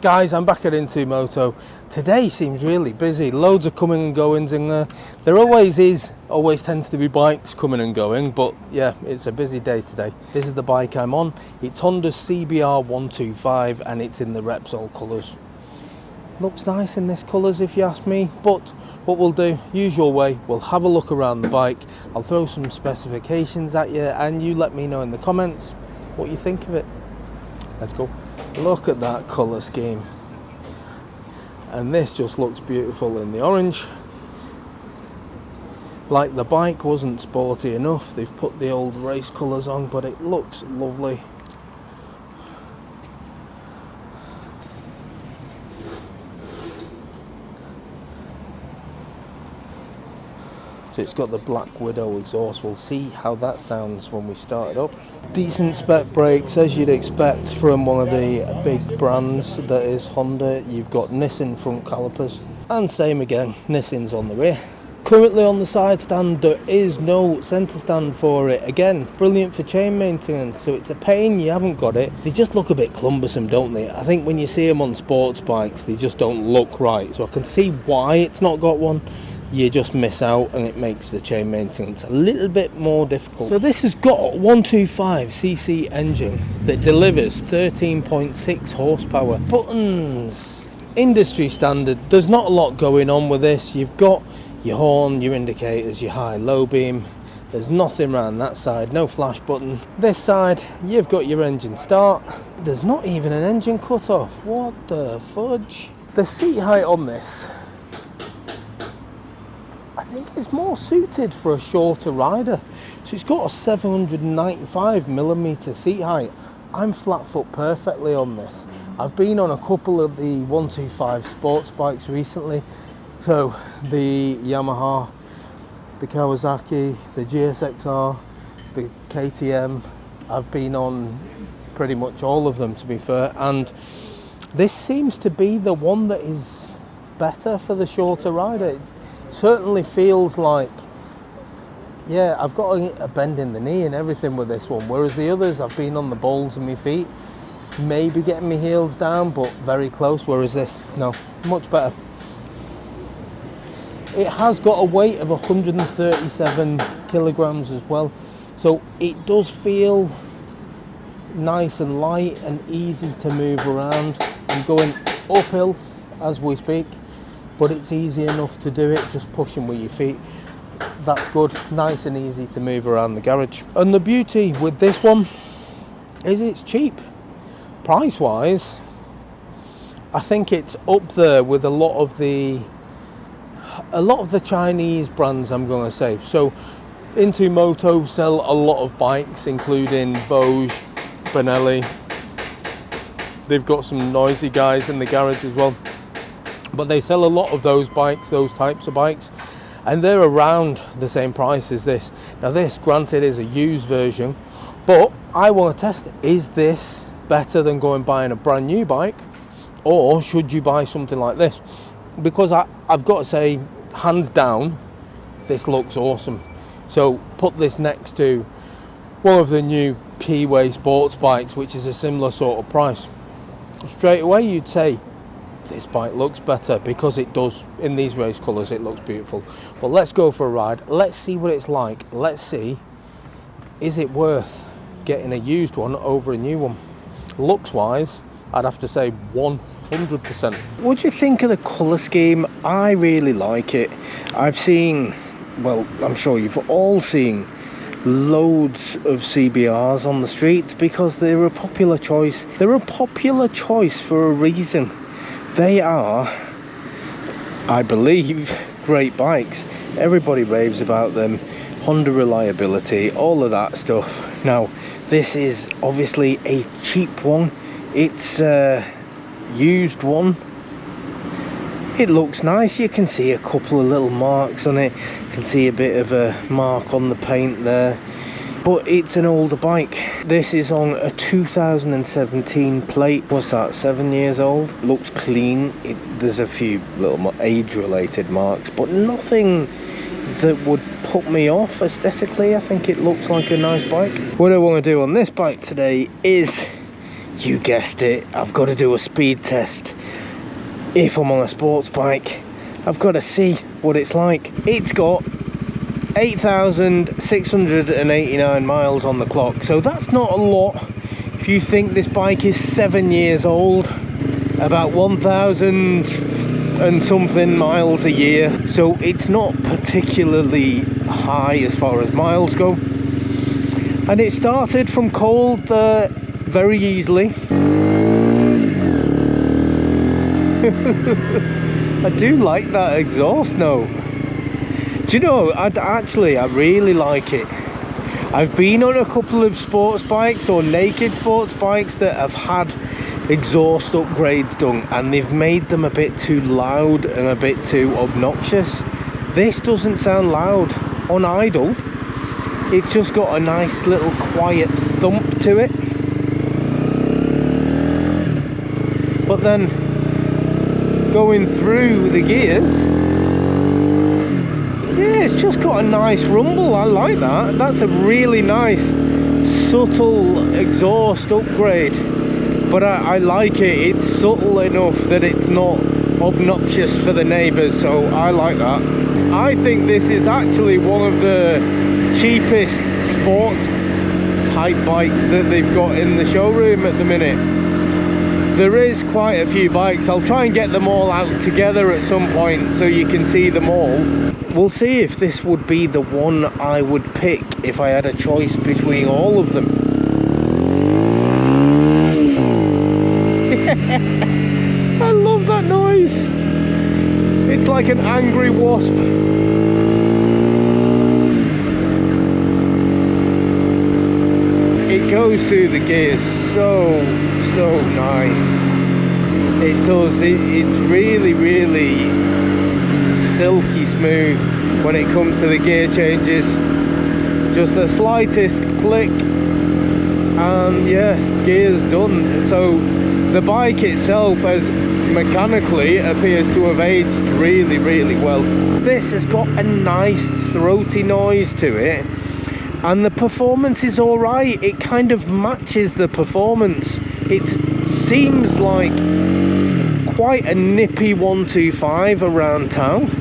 Guys, I'm back at Into Moto. Today seems really busy. Loads of coming and goings in there. There always tends to be bikes coming and going, but yeah, it's a busy day today. This is the bike I'm on. It's Honda's CBR125 and it's in the Repsol colours. Looks nice in this colours if you ask me, but what we'll do, usual way, we'll have a look around the bike. I'll throw some specifications at you and you let me know in the comments what you think of it. Let's go. Look at that colour scheme, and this just looks beautiful in the orange. Like the bike wasn't sporty enough, they've put the old race colours on, but it looks lovely. So it's got the Black Widow exhaust. We'll see how that sounds when we start it up. Decent spec brakes, as you'd expect from one of the big brands that is Honda. You've got Nissan front calipers, and same again, Nissan's on the rear. Currently on the side stand, there is no centre stand for it. Again, brilliant for chain maintenance, so it's a pain you haven't got it. They just look a bit cumbersome, don't they? I think when you see them on sports bikes, they just don't look right. So I can see why it's not got one. You just miss out and it makes the chain maintenance a little bit more difficult. So this has got a 125cc engine that delivers 13.6 horsepower. Buttons, industry standard. There's not a lot going on with this. You've got your horn, your indicators, your high low beam. There's nothing around that side, no flash button. This side, you've got your engine start. There's not even an engine cut off. What the fudge? The seat height on this, I think it's more suited for a shorter rider. So it's got a 795mm seat height. I'm flat foot perfectly on this. I've been on a couple of the 125 sports bikes recently. So the Yamaha, the Kawasaki, the GSXR, the KTM. I've been on pretty much all of them, to be fair. And this seems to be the one that is better for the shorter rider. Certainly feels like, yeah, I've got a bend in the knee and everything with this one, whereas the others I've been on the balls of my feet, maybe getting my heels down, but very close, whereas this, no, much better. It has got a weight of 137 kilograms as well, so it does feel nice and light and easy to move around. I'm going uphill as we speak, but it's easy enough to do it, just pushing with your feet. That's good, nice and easy to move around the garage. And the beauty with this one is it's cheap. Price wise, I think it's up there with a lot of the Chinese brands, I'm going to say. So Into Moto sell a lot of bikes, including Vosge, Benelli. They've got some noisy guys in the garage as well. But they sell a lot of those bikes, those types of bikes, and they're around the same price as this. Now this, granted, is a used version, but I want to test it. Is this better than going buying a brand new bike, or should you buy something like this? Because I've got to say, hands down, this looks awesome. So put this next to one of the new P-Way sports bikes, which is a similar sort of price. Straight away you'd say, this bike looks better, because it does. In these race colours it looks beautiful. But let's go for a ride, let's see what it's like. Let's see, is it worth getting a used one over a new one? Looks wise, I'd have to say 100%. What do you think of the colour scheme? I really like it. I've seen, well, I'm sure you've all seen loads of CBRs on the streets because they're a popular choice. They're a popular choice for a reason. They are, I believe, great bikes. Everybody raves about them. Honda reliability, all of that stuff. Now, this is obviously a cheap one. It's a used one. It looks nice. You can see a couple of little marks on it. You can see a bit of a mark on the paint there. But it's an older bike. This is on a 2017 plate. What's that, 7 years old? Looks clean. There's a few little age-related marks, but nothing that would put me off aesthetically. I think it looks like a nice bike. What I want to do on this bike today is You guessed it, I've got to do a speed test. If I'm on a sports bike, I've got to see what it's like. It's got 8,689 miles on the clock, so that's not a lot. If you think this bike is 7 years old, about 1,000 and something miles a year, so it's not particularly high as far as miles go. And it started from cold very easily. I do like that exhaust now. Do you know, I really like it. I've been on a couple of sports bikes or naked sports bikes that have had exhaust upgrades done, and they've made them a bit too loud and a bit too obnoxious. This doesn't sound loud on idle. It's just got a nice little quiet thump to it. But then going through the gears, yeah, it's just got a nice rumble. I like that. That's a really nice subtle exhaust upgrade. But I like it. It's subtle enough that it's not obnoxious for the neighbours, so I like that. I think this is actually one of the cheapest sports type bikes that they've got in the showroom at the minute. There is quite a few bikes. I'll try and get them all out together at some point so you can see them all. We'll see if this would be the one I would pick if I had a choice between all of them. I love that noise. It's like an angry wasp. It goes through the gears so nice. It does. It's really silky smooth when it comes to the gear changes. Just the slightest click and yeah, gears done. So the bike itself as mechanically appears to have aged really well. This has got a nice throaty noise to it, and the performance is alright. It kind of matches the performance. It seems like quite a nippy 125 around town.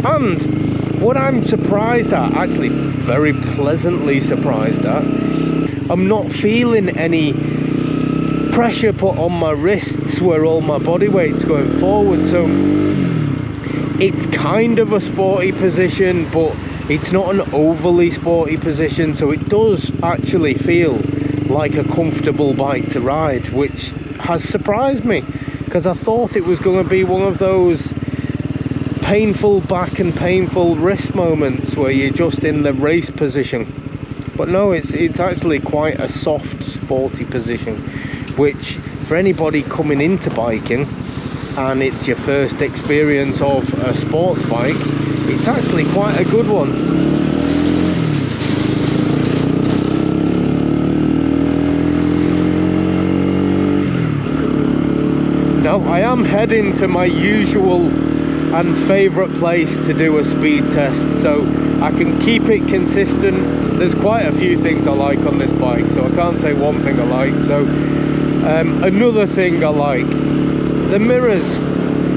And what I'm surprised at, actually very pleasantly surprised at, I'm not feeling any pressure put on my wrists where all my body weight's going forward. So it's kind of a sporty position, but it's not an overly sporty position, so it does actually feel like a comfortable bike to ride, which has surprised me, because I thought it was going to be one of those painful back and painful wrist moments where you're just in the race position. But no, it's actually quite a soft sporty position, which for anybody coming into biking and it's your first experience of a sports bike, it's actually quite a good one. Now I am heading to my usual and favourite place to do a speed test, so I can keep it consistent. There's quite a few things I like on this bike, so I can't say one thing I like. So another thing I like, the mirrors.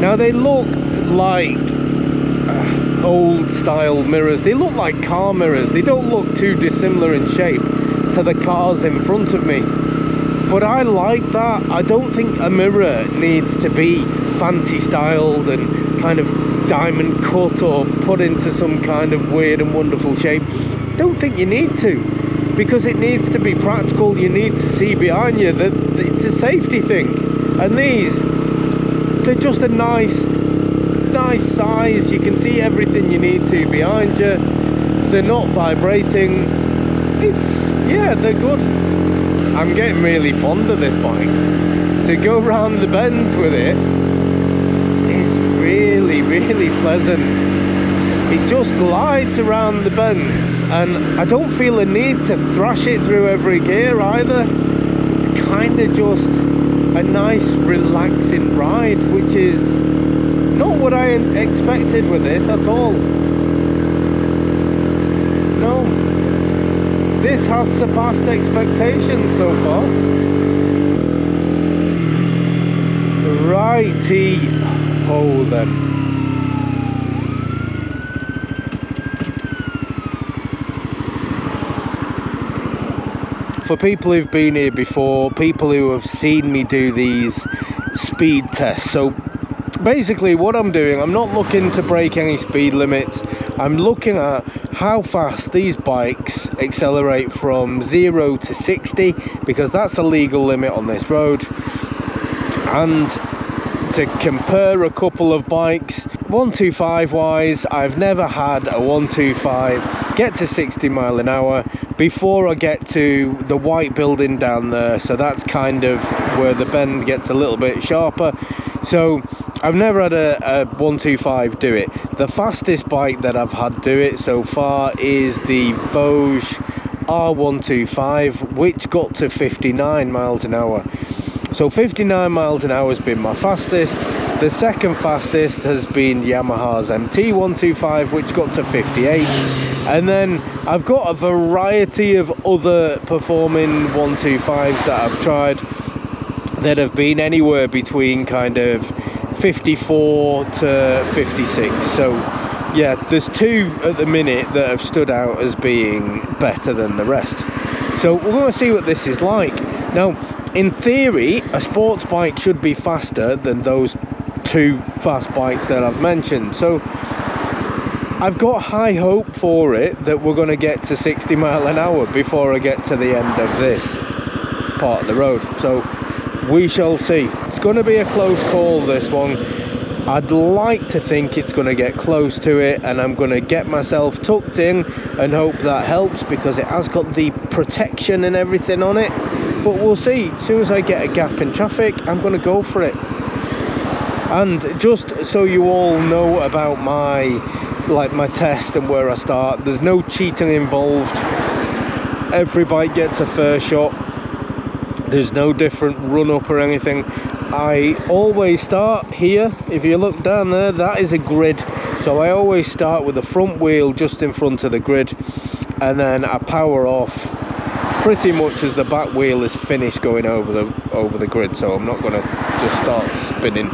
Now they look like old style mirrors. They look like car mirrors. They don't look too dissimilar in shape to the cars in front of me, but I like that. I don't think a mirror needs to be fancy styled and kind of diamond cut or put into some kind of weird and wonderful shape. Don't think you need to, because it needs to be practical. You need to see behind you. That it's a safety thing, and they're just a nice size. You can see everything you need to behind you. They're not vibrating. Yeah, they're good. I'm getting really fond of this bike. To go round the bends with it is really pleasant. It just glides around the bends, and I don't feel a need to thrash it through every gear either. It's kind of just a nice relaxing ride, which is not what I expected with this at all. No, this has surpassed expectations so far. Righty ho then. For people who've been here before, people who have seen me do these speed tests, so basically what I'm doing, I'm not looking to break any speed limits. I'm looking at how fast these bikes accelerate from 0 to 60, because that's the legal limit on this road, and to compare a couple of bikes. 125 wise, I've never had a 125 get to 60 mile an hour before I get to the white building down there, so that's kind of where the bend gets a little bit sharper. So I've never had a 125 do it. The fastest bike that I've had do it so far is the Vosges R125, which got to 59 miles an hour. So 59 miles an hour has been my fastest. The second fastest has been Yamaha's MT125, which got to 58. And then I've got a variety of other performing 125s that I've tried that have been anywhere between kind of 54 to 56. So yeah, there's two at the minute that have stood out as being better than the rest. So we're going to see what this is like. Now, in theory, a sports bike should be faster than those two fast bikes that I've mentioned. So I've got high hope for it that we're going to get to 60 mile an hour before I get to the end of this part of the road. So we shall see. It's going to be a close call, this one. I'd like to think it's going to get close to it, and I'm going to get myself tucked in and hope that helps, because it has got the protection and everything on it. But we'll see. As soon as I get a gap in traffic, I'm going to go for it. And just so you all know about my test and where I start, there's no cheating involved. Every bike gets a first shot. There's no different run up or anything. I always start here. If you look down there, that is a grid. So I always start with the front wheel just in front of the grid, and then I power off pretty much as the back wheel is finished going over the grid. So I'm not going to just start spinning.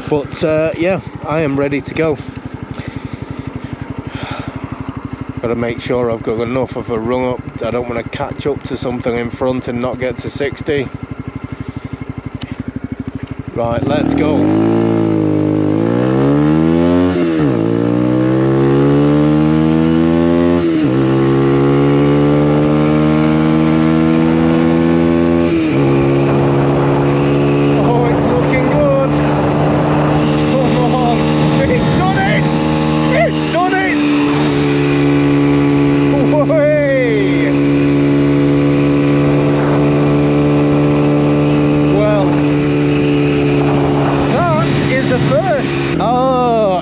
But yeah, I am ready to go. Got to make sure I've got enough of a run up. I don't want to catch up to something in front and not get to 60. Right, let's go.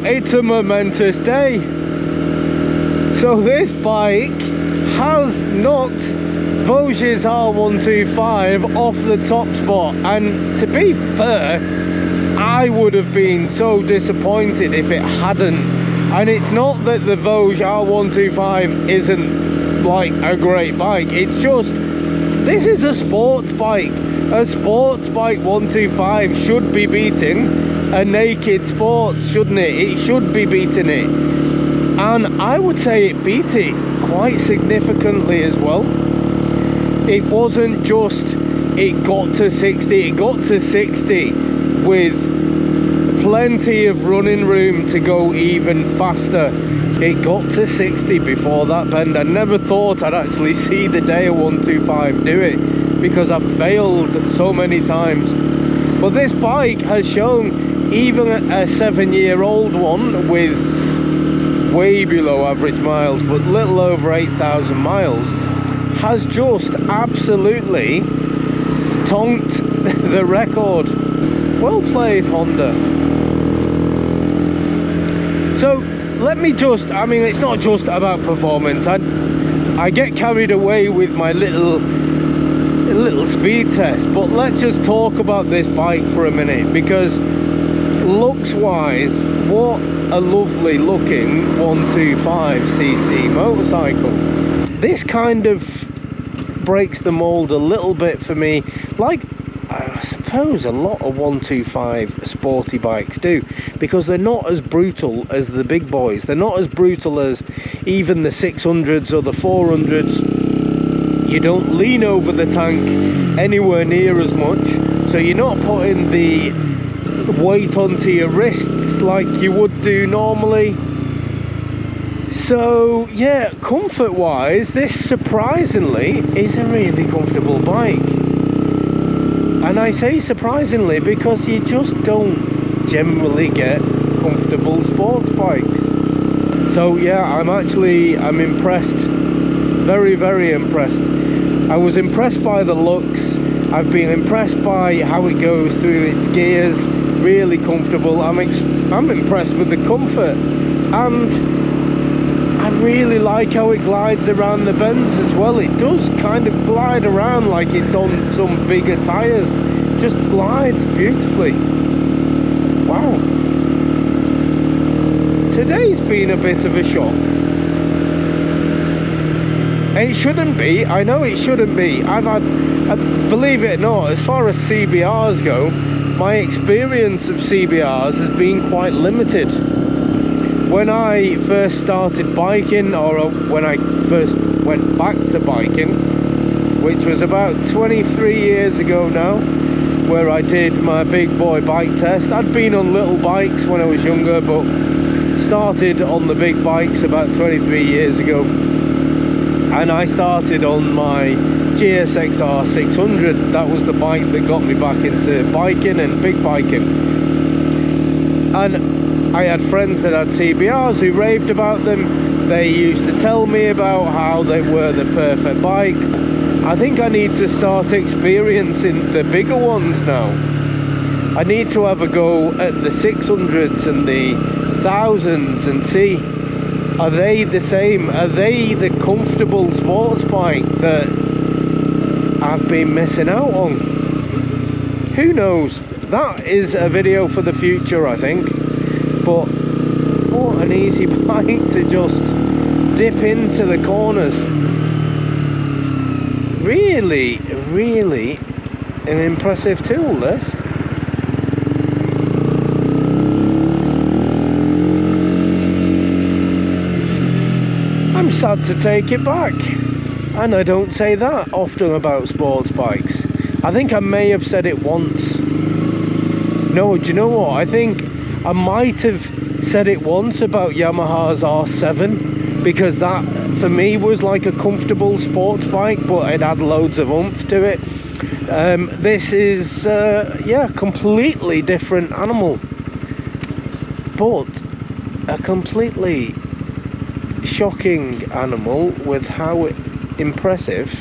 It's a momentous day. So this bike has knocked Vosges R125 off the top spot, and to be fair, I would have been so disappointed if it hadn't. And it's not that the Vosges R125 isn't like a great bike, it's just this is a sports bike. A sports bike 125 should be beating a naked sports, shouldn't it? It should be beating it, and I would say it beat it quite significantly as well. It wasn't just it got to 60, it got to 60 with plenty of running room to go even faster. It got to 60 before that bend. I never thought I'd actually see the day a 125 do it, because I've failed so many times. But this bike has shown, even a 7-year-old one with way below average miles, but little over 8,000 miles, has just absolutely tonked the record. Well played, Honda. So let me just, I mean, it's not just about performance. I get carried away with my little speed test, but let's just talk about this bike for a minute, because looks wise, what a lovely looking 125cc motorcycle. This kind of breaks the mold a little bit for me. Like suppose a lot of 125 sporty bikes do, because they're not as brutal as the big boys. They're not as brutal as even the 600s or the 400s. You don't lean over the tank anywhere near as much, so you're not putting the weight onto your wrists like you would do normally. So yeah, comfort wise, this surprisingly is a really comfortable bike. And I say surprisingly because you just don't generally get comfortable sports bikes. So yeah, I'm impressed. Very, very impressed. I was impressed by the looks. I've been impressed by how it goes through its gears. Really comfortable. I'm impressed with the comfort, and I really like how it glides around the bends as well. It does kind of glide around like it's on some bigger tyres. Just glides beautifully. Wow. Today's been a bit of a shock. It shouldn't be. I know it shouldn't be. Believe it or not, as far as CBRs go, my experience of CBRs has been quite limited. When I first started biking, or when I first went back to biking, which was about 23 years ago now, where I did my big boy bike test. I'd been on little bikes when I was younger, but started on the big bikes about 23 years ago. And I started on my GSXR 600. That was the bike that got me back into biking and big biking. And I had friends that had CBRs who raved about them. They used to tell me about how they were the perfect bike. I think I need to start experiencing the bigger ones now. I need to have a go at the 600s and the 1000s and see, are they the same? Are they the comfortable sports bike that I've been missing out on? Who knows? That is a video for the future, I think. But what an easy bike to just dip into the corners. Really, really an impressive tool, this. I'm sad to take it back, and I don't say that often about sports bikes. I think I may have said it once. No, do you know what? I think I might have said it once about Yamaha's R7, because that for me was like a comfortable sports bike, but it had loads of oomph to it. This is yeah, completely different animal, but a completely shocking animal with how impressive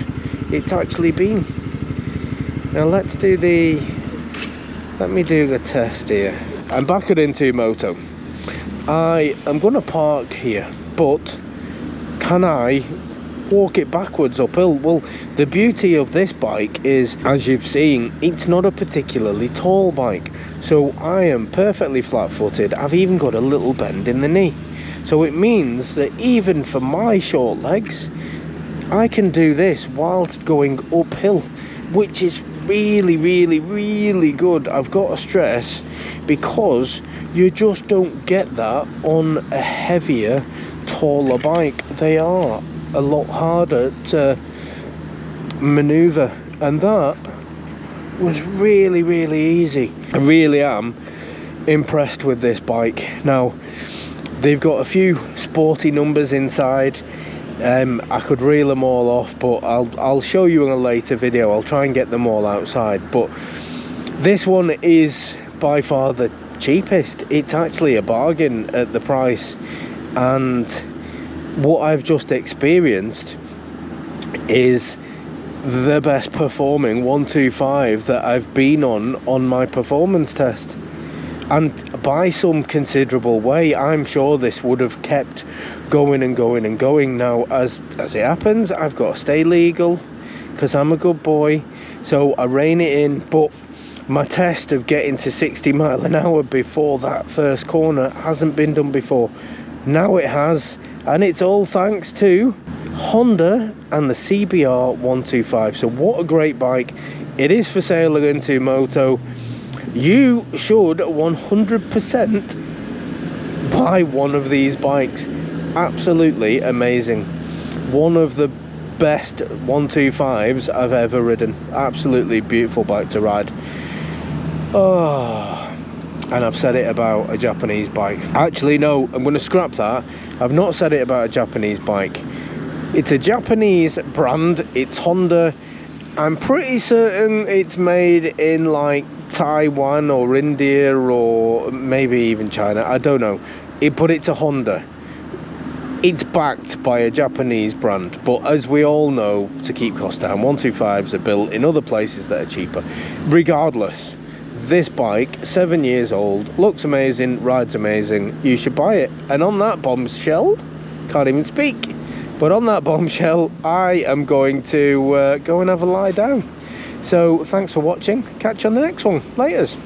it's actually been. Now let me do the test here. I'm back at Into Moto. I am going to park here, but can I walk it backwards uphill? Well, the beauty of this bike is, as you've seen, it's not a particularly tall bike, so I am perfectly flat-footed. I've even got a little bend in the knee, so it means that even for my short legs, I can do this whilst going uphill, which is really, really, really good. I've got to stress, because you just don't get that on a heavier, taller bike. They are a lot harder to maneuver, and that was really, really easy. I really am impressed with this bike. Now, they've got a few sporty numbers inside. I could reel them all off, but I'll show you in a later video. I'll try and get them all outside, but this one is by far the cheapest. It's actually a bargain at the price, and what I've just experienced is the best performing 125 that I've been on my performance test, and by some considerable way. I'm sure this would have kept going and going and going. Now, as it happens, I've got to stay legal because I'm a good boy, so I rein it in. But my test of getting to 60 mile an hour before that first corner hasn't been done before. Now it has, and it's all thanks to Honda and the CBR125. So what a great bike. It is for sale again to Moto. You should 100% buy one of these bikes. Absolutely amazing. One of the best 125s I've ever ridden. Absolutely beautiful bike to ride. Oh, and I've said it about a Japanese bike. Actually, no, I'm going to scrap that. I've not said it about a Japanese bike. It's a Japanese brand. It's Honda. I'm pretty certain it's made in like Taiwan or India or maybe even China. I don't know. But it's a Honda. It's backed by a Japanese brand, but as we all know, to keep costs down, 125s are built in other places that are cheaper. Regardless, this bike, 7 years old, looks amazing, rides amazing. You should buy it. And on that bombshell, can't even speak, but on that bombshell, I am going to go and have a lie down. So thanks for watching. Catch you on the next one. Laters.